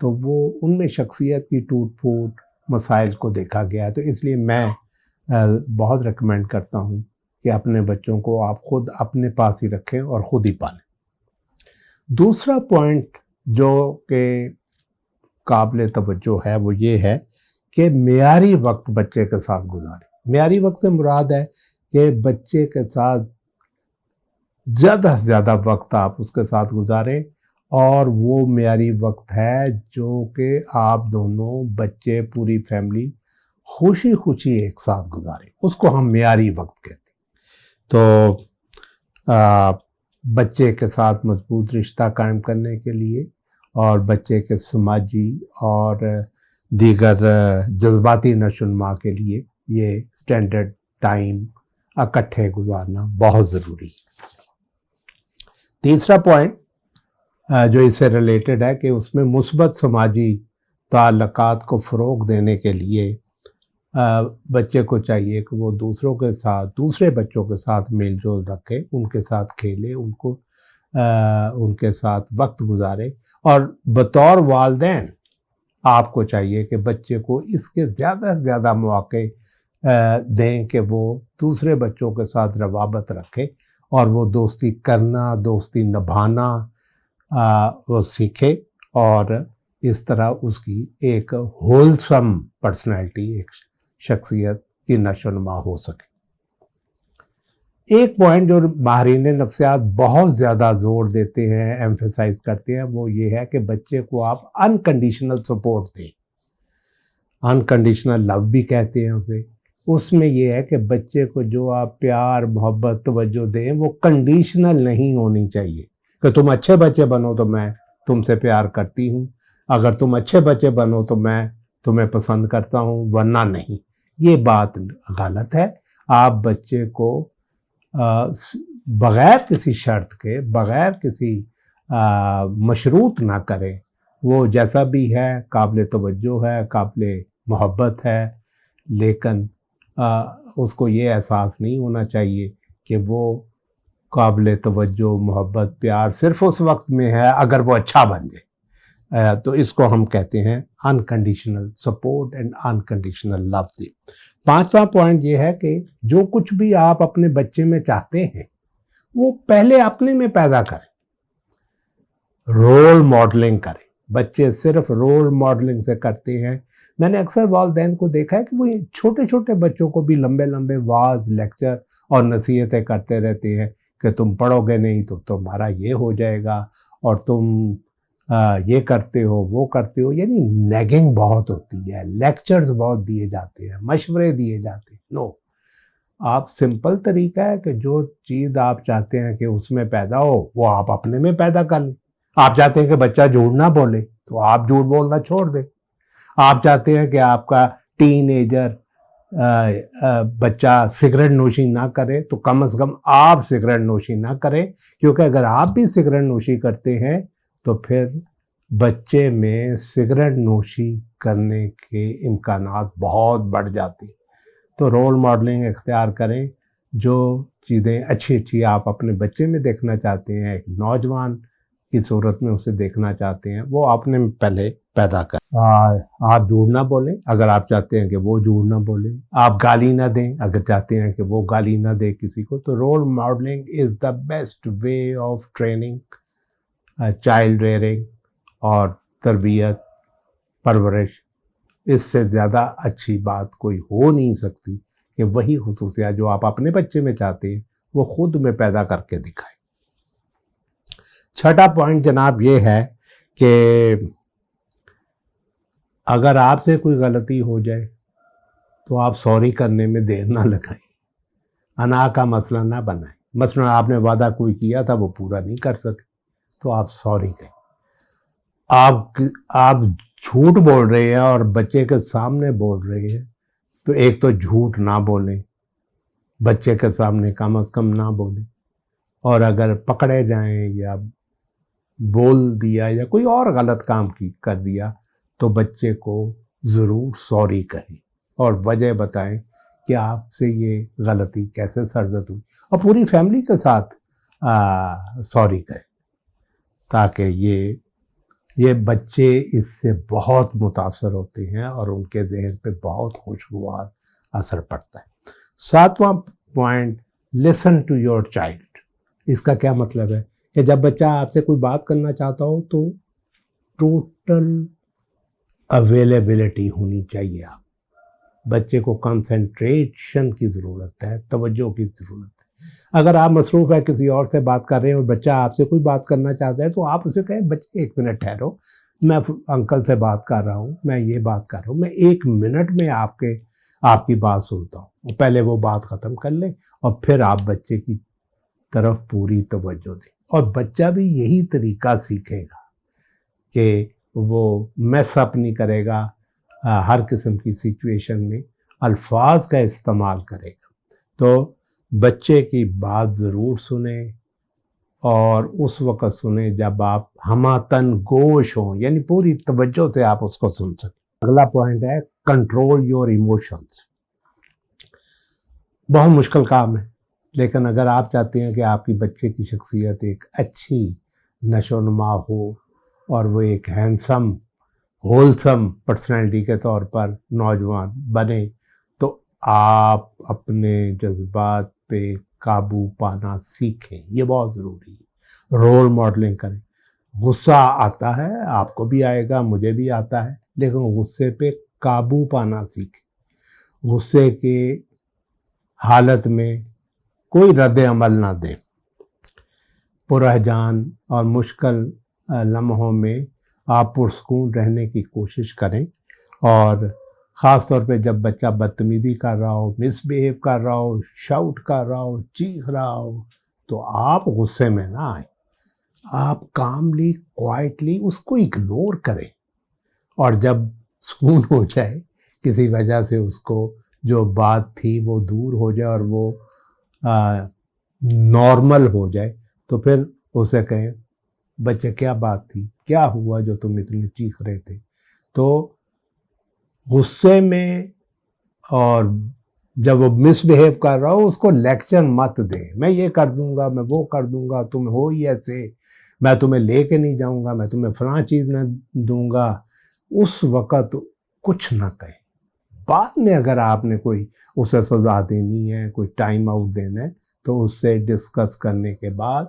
تو وہ ان میں شخصیت کی ٹوٹ پھوٹ مسائل کو دیکھا گیا ہے. تو اس لیے میں بہت ریکمینڈ کرتا ہوں کہ اپنے بچوں کو آپ خود اپنے پاس ہی رکھیں اور خود ہی پالیں. دوسرا پوائنٹ جو کہ قابل توجہ ہے وہ یہ ہے کہ معیاری وقت بچے کے ساتھ گزاریں. معیاری وقت سے مراد ہے کہ بچے کے ساتھ زیادہ سے زیادہ وقت آپ اس کے ساتھ گزاریں، اور وہ معیاری وقت ہے جو کہ آپ دونوں بچے پوری فیملی خوشی خوشی ایک ساتھ گزاریں. اس کو ہم معیاری وقت کہتے ہیں. تو بچے کے ساتھ مضبوط رشتہ قائم کرنے کے لیے اور بچے کے سماجی اور دیگر جذباتی نشو و نما کے لیے یہ سٹینڈرڈ ٹائم اکٹھے گزارنا بہت ضروری ہے. تیسرا پوائنٹ جو اس سے ریلیٹڈ ہے کہ اس میں مثبت سماجی تعلقات کو فروغ دینے کے لیے بچے کو چاہیے کہ وہ دوسروں کے ساتھ، دوسرے بچوں کے ساتھ میل جول رکھے، ان کے ساتھ کھیلے، ان کے ساتھ وقت گزارے. اور بطور والدین آپ کو چاہیے کہ بچے کو اس کے زیادہ سے زیادہ مواقع دیں کہ وہ دوسرے بچوں کے ساتھ روابط رکھے اور وہ دوستی کرنا، دوستی نبھانا وہ سیکھے، اور اس طرح اس کی ایک ہولسم پرسنالٹی، ایک شخصیت کی نشو و نما ہو سکے. ایک پوائنٹ جو ماہرین نفسیات بہت زیادہ زور دیتے ہیں، ایمفیسائز کرتے ہیں، وہ یہ ہے کہ بچے کو آپ انکنڈیشنل سپورٹ دیں. انکنڈیشنل لو بھی کہتے ہیں اسے. اس میں یہ ہے کہ بچے کو جو آپ پیار، محبت، توجہ دیں وہ کنڈیشنل نہیں ہونی چاہیے کہ تم اچھے بچے بنو تو میں تم سے پیار کرتی ہوں، اگر تم اچھے بچے بنو تو میں تمہیں پسند کرتا ہوں، ورنہ نہیں. یہ بات غلط ہے. آپ بچے کو بغیر کسی شرط کے، بغیر کسی مشروط نہ کریں. وہ جیسا بھی ہے قابل توجہ ہے، قابل محبت ہے، لیکن اس کو یہ احساس نہیں ہونا چاہیے کہ وہ قابل توجہ، محبت، پیار صرف اس وقت میں ہے اگر وہ اچھا بن جائے. تو اس کو ہم کہتے ہیں انکنڈیشنل سپورٹ اینڈ انکنڈیشنل لو. پانچواں پوائنٹ یہ ہے کہ جو کچھ بھی آپ اپنے بچے میں چاہتے ہیں وہ پہلے اپنے میں پیدا کریں. رول ماڈلنگ کریں. بچے صرف رول ماڈلنگ سے کرتے ہیں. میں نے اکثر والدین کو دیکھا ہے کہ وہ چھوٹے چھوٹے بچوں کو بھی لمبے لمبے واعظ، لیکچر اور نصیحتیں کرتے رہتے ہیں کہ تم پڑھو گے نہیں تو تمہارا یہ ہو جائے گا، اور تم یہ کرتے ہو، وہ کرتے ہو. یعنی نیگنگ بہت ہوتی ہے، لیکچرز بہت دیے جاتے ہیں، مشورے دیے جاتے ہیں. نو، آپ سمپل طریقہ ہے کہ جو چیز آپ چاہتے ہیں کہ اس میں پیدا ہو وہ آپ اپنے میں پیدا کر لیں. آپ چاہتے ہیں کہ بچہ جھوٹ نہ بولے تو آپ جھوٹ بولنا چھوڑ دیں. آپ چاہتے ہیں کہ آپ کا ٹین ایجر بچہ سگریٹ نوشی نہ کرے تو کم از کم آپ سگریٹ نوشی نہ کریں، کیونکہ اگر آپ بھی سگریٹ نوشی کرتے ہیں تو پھر بچے میں سگریٹ نوشی کرنے کے امکانات بہت بڑھ جاتے ہیں. تو رول ماڈلنگ اختیار کریں. جو چیزیں اچھی اچھی آپ اپنے بچے میں دیکھنا چاہتے ہیں، ایک نوجوان کی صورت میں اسے دیکھنا چاہتے ہیں، وہ اپنے میں پہلے پیدا کریں. آپ جھوٹ نہ بولیں اگر آپ چاہتے ہیں کہ وہ جھوٹ نہ بولیں. آپ گالی نہ دیں اگر چاہتے ہیں کہ وہ گالی نہ دے کسی کو. تو role modeling is the best way of training, child rearing اور تربیت، پرورش. اس سے زیادہ اچھی بات کوئی ہو نہیں سکتی کہ وہی خصوصیات جو آپ اپنے بچے میں چاہتے ہیں وہ خود میں پیدا کر کے دکھائیں. چھٹا پوائنٹ جناب یہ ہے کہ اگر آپ سے کوئی غلطی ہو جائے تو آپ سوری کرنے میں دیر نہ لگائیں. انا کا مسئلہ نہ بنائیں. مثلا آپ نے وعدہ کوئی کیا تھا وہ پورا نہیں کر سکے تو آپ سوری کہیں. آپ جھوٹ بول رہے ہیں اور بچے کے سامنے بول رہے ہیں تو ایک تو جھوٹ نہ بولیں، بچے کے سامنے کم از کم نہ بولیں. اور اگر پکڑے جائیں یا بول دیا یا کوئی اور غلط کام کر دیا تو بچے کو ضرور سوری کہیں اور وجہ بتائیں کہ آپ سے یہ غلطی کیسے سرزد ہوئی، اور پوری فیملی کے ساتھ سوری کہیں تاکہ یہ یہ بچے اس سے بہت متاثر ہوتے ہیں اور ان کے ذہن پہ بہت خوشگوار اثر پڑتا ہے۔ 7واں point, listen to your child. اس کا کیا مطلب ہے کہ جب بچہ آپ سے کوئی بات کرنا چاہتا ہو تو ٹوٹل اویلیبلٹی ہونی چاہیے۔ آپ بچے کو کنسنٹریشن کی ضرورت ہے، توجہ کی ضرورت ہے۔ اگر آپ مصروف ہے کسی اور سے بات کر رہے ہیں اور بچہ آپ سے کوئی بات کرنا چاہتا ہے تو آپ اسے کہیں بچے 1 منٹ ٹھہرو، میں انکل سے بات کر رہا ہوں، میں یہ بات کر رہا ہوں، میں 1 منٹ میں آپ کی بات سنتا ہوں۔ پہلے وہ بات ختم کر لیں اور پھر آپ بچے کی طرف پوری توجہ دیں، اور بچہ بھی یہی طریقہ سیکھے گا کہ وہ میس اپ نہیں کرے گا، ہر قسم کی سچویشن میں الفاظ کا استعمال کرے گا۔ تو بچے کی بات ضرور سنیں، اور اس وقت سنیں جب آپ ہماتن گوش ہوں، یعنی پوری توجہ سے آپ اس کو سن سکیں۔ اگلا پوائنٹ ہے کنٹرول یور ایموشنز۔ بہت مشکل کام ہے، لیکن اگر آپ چاہتے ہیں کہ آپ کی بچے کی شخصیت ایک اچھی نشو و نما ہو اور وہ ایک ہینڈسم ہولسم پرسنالٹی کے طور پر نوجوان بنے، تو آپ اپنے جذبات پہ قابو پانا سیکھیں۔ یہ بہت ضروری ہے۔ رول ماڈلنگ کریں۔ غصہ آتا ہے، آپ کو بھی آئے گا، مجھے بھی آتا ہے، لیکن غصے پہ قابو پانا سیکھیں۔ غصے کے حالت میں کوئی رد عمل نہ دیں۔ پرہجان اور مشکل لمحوں میں آپ پرسکون رہنے کی کوشش کریں، اور خاص طور پہ جب بچہ بدتمیزی کر رہا ہو، مس بیہیو کر رہا ہو، شاؤٹ کر رہا ہو، چیخ رہا ہو، تو آپ غصے میں نہ آئیں۔ آپ کاملی کوائٹلی اس کو اگنور کریں، اور جب سکون ہو جائے، کسی وجہ سے اس کو جو بات تھی وہ دور ہو جائے اور وہ نارمل ہو جائے، تو پھر اسے کہیں بچے کیا بات تھی، کیا ہوا جو تم اتنے چیخ رہے تھے۔ تو غصے میں اور جب وہ مس بیہیو کر رہا ہو، اس کو لیکچر مت دیں، میں یہ کر دوں گا، میں وہ کر دوں گا، تم ہو ہی ایسے، میں تمہیں لے کے نہیں جاؤں گا، میں تمہیں فلاں چیز نہ دوں گا۔ اس وقت کچھ نہ کہیں۔ بعد میں اگر آپ نے کوئی اسے سزا دینی ہے، کوئی ٹائم آؤٹ دینا ہے، تو اس سے ڈسکس کرنے کے بعد،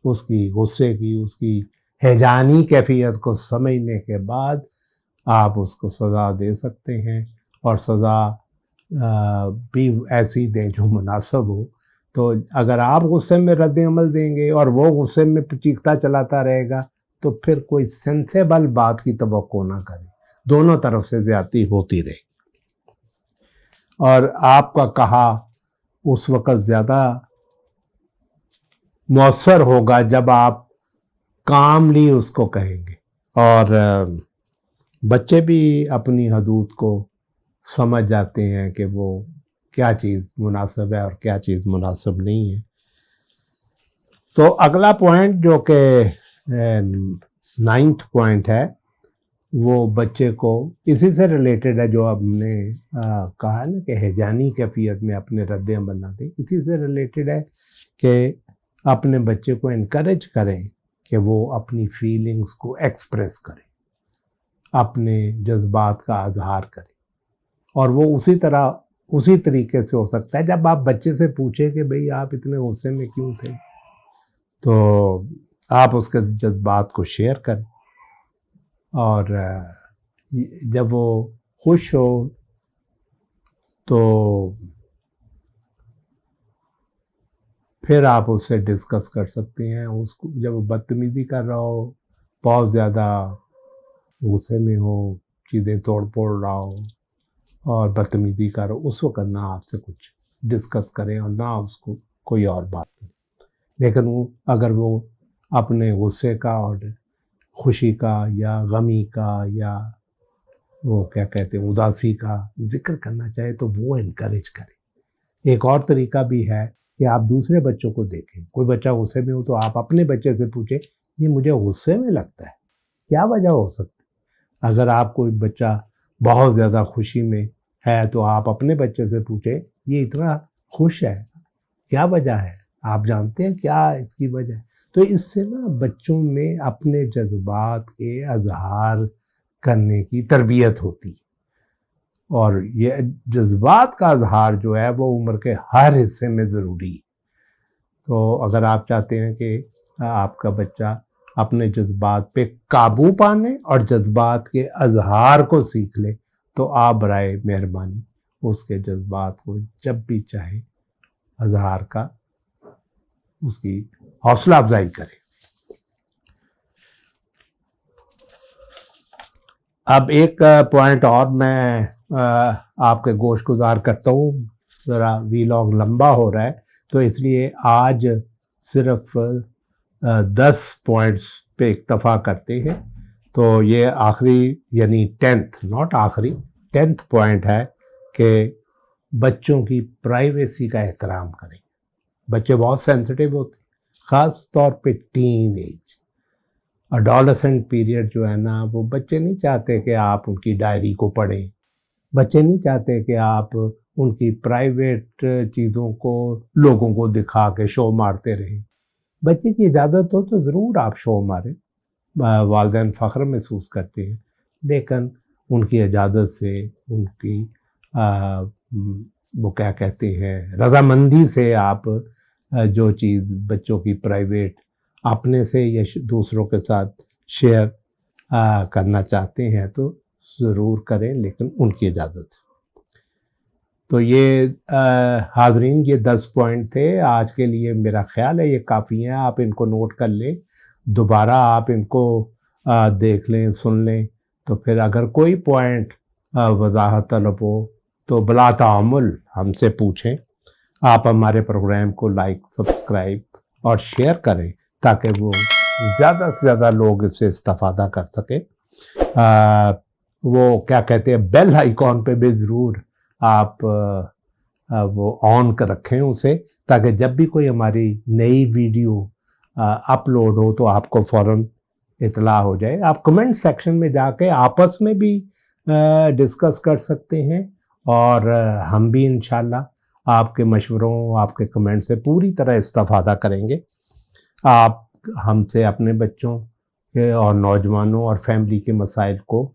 اس کی غصے کی، اس کی ہیجانی کیفیت کو سمجھنے کے بعد آپ اس کو سزا دے سکتے ہیں، اور سزا بھی ایسی دیں جو مناسب ہو۔ تو اگر آپ غصے میں رد عمل دیں گے اور وہ غصے میں چیختا چلاتا رہے گا، تو پھر کوئی سینسیبل بات کی توقع نہ کریں، دونوں طرف سے زیادتی ہوتی رہے گی۔ اور آپ کا کہا اس وقت زیادہ مؤثر ہوگا جب آپ کاملی اس کو کہیں گے، اور بچے بھی اپنی حدود کو سمجھ جاتے ہیں کہ وہ کیا چیز مناسب ہے اور کیا چیز مناسب نہیں ہے۔ تو اگلا پوائنٹ جو کہ 9th پوائنٹ ہے، وہ بچے کو اسی سے ریلیٹڈ ہے جو اب نے کہا نا کہ ہیجانی کیفیت میں اپنے رد عمل نہ دیں، اسی سے ریلیٹڈ ہے کہ اپنے بچے کو انکریج کریں کہ وہ اپنی فیلنگز کو ایکسپریس کرے، اپنے جذبات کا اظہار کرے، اور وہ اسی طریقے سے ہو سکتا ہے جب آپ بچے سے پوچھیں کہ بھئی آپ اتنے غصے میں کیوں تھے، تو آپ اس کے جذبات کو شیئر کریں، اور جب وہ خوش ہو تو پھر آپ اس سے ڈسکس کر سکتے ہیں۔ اس کو جب وہ بدتمیزی کر رہا ہو، بہت زیادہ غصے میں ہو، چیزیں توڑ پھوڑ رہا ہو اور بدتمیزی کر رہا ہو، اس وقت نہ آپ سے کچھ ڈسکس کریں اور نہ اس کو کوئی اور بات کریں۔ لیکن اگر وہ اپنے غصے کا اور خوشی کا یا غمی کا یا وہ کیا کہتے ہیں اداسی کا ذکر کرنا چاہے تو وہ انکریج کریں۔ ایک اور طریقہ بھی ہے کہ آپ دوسرے بچوں کو دیکھیں، کوئی بچہ غصے میں ہو تو آپ اپنے بچے سے پوچھیں یہ مجھے غصے میں لگتا ہے، کیا وجہ ہو سکتی؟ اگر آپ کوئی بچہ بہت زیادہ خوشی میں ہے تو آپ اپنے بچے سے پوچھیں یہ اتنا خوش ہے، کیا وجہ ہے؟ آپ جانتے ہیں کیا اس کی وجہ ہے؟ تو اس سے نا بچوں میں اپنے جذبات کے اظہار کرنے کی تربیت ہوتی، اور یہ جذبات کا اظہار جو ہے وہ عمر کے ہر حصے میں ضروری ہے۔ تو اگر آپ چاہتے ہیں کہ آپ کا بچہ اپنے جذبات پہ قابو پانے اور جذبات کے اظہار کو سیکھ لے، تو آپ برائے مہربانی اس کے جذبات کو جب بھی چاہے اظہار کا اس کی حوصلہ افزائی کریں۔ اب ایک پوائنٹ اور میں آپ کے گوش گزار کرتا ہوں، ذرا ویلاگ لمبا ہو رہا ہے تو اس لیے آج صرف 10 پوائنٹس پہ اکتفا کرتے ہیں۔ تو یہ آخری یعنی 10th پوائنٹ ہے کہ بچوں کی پرائیویسی کا احترام کریں۔ بچے بہت سینسٹیو ہوتے ہیں، خاص طور پہ ٹین ایج، اڈولسنٹ پیریڈ جو ہے نا، وہ بچے نہیں چاہتے کہ آپ ان کی ڈائری کو پڑھیں، بچے نہیں چاہتے کہ آپ ان کی پرائیویٹ چیزوں کو لوگوں کو دکھا کے شو مارتے رہیں۔ بچے کی اجازت ہو تو ضرور آپ شو ماریں، والدین فخر محسوس کرتے ہیں، لیکن ان کی اجازت سے، ان کی وہ کیا کہتے ہیں رضامندی سے آپ جو چیز بچوں کی پرائیویٹ اپنے سے یا دوسروں کے ساتھ شیئر کرنا چاہتے ہیں تو ضرور کریں، لیکن ان کی اجازت سے۔ تو یہ حاضرین یہ 10 پوائنٹ تھے آج کے لیے، میرا خیال ہے یہ کافی ہیں، آپ ان کو نوٹ کر لیں، دوبارہ آپ ان کو دیکھ لیں، سن لیں، تو پھر اگر کوئی پوائنٹ وضاحت طلب ہو تو بلا تعامل ہم سے پوچھیں۔ آپ ہمارے پروگرام کو لائک، سبسکرائب اور شیئر کریں تاکہ وہ زیادہ سے زیادہ لوگ اس سے استفادہ کر سکیں۔ وہ کیا کہتے ہیں بیل آئیکن پہ بھی ضرور آپ وہ آن کر رکھیں اسے، تاکہ جب بھی کوئی ہماری نئی ویڈیو اپلوڈ ہو تو آپ کو فوراً اطلاع ہو جائے۔ آپ کمنٹ سیکشن میں جا کے آپس میں بھی ڈسکس کر سکتے ہیں، اور ہم بھی انشاءاللہ آپ کے مشوروں، آپ کے کمنٹ سے پوری طرح استفادہ کریں گے۔ آپ ہم سے اپنے بچوں کے اور نوجوانوں اور فیملی کے مسائل کو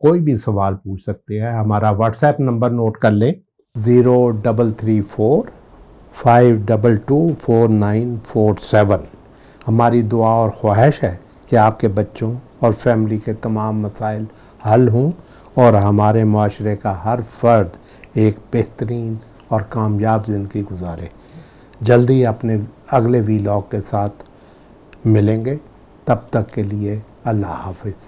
کوئی بھی سوال پوچھ سکتے ہیں۔ ہمارا واٹس ایپ نمبر نوٹ کر لیں، 0334 522 4947۔ ہماری دعا اور خواہش ہے کہ آپ کے بچوں اور فیملی کے تمام مسائل حل ہوں اور ہمارے معاشرے کا ہر فرد ایک بہترین اور کامیاب زندگی گزارے۔ جلدی اپنے اگلے ویلاگ کے ساتھ ملیں گے، تب تک کے لیے اللہ حافظ۔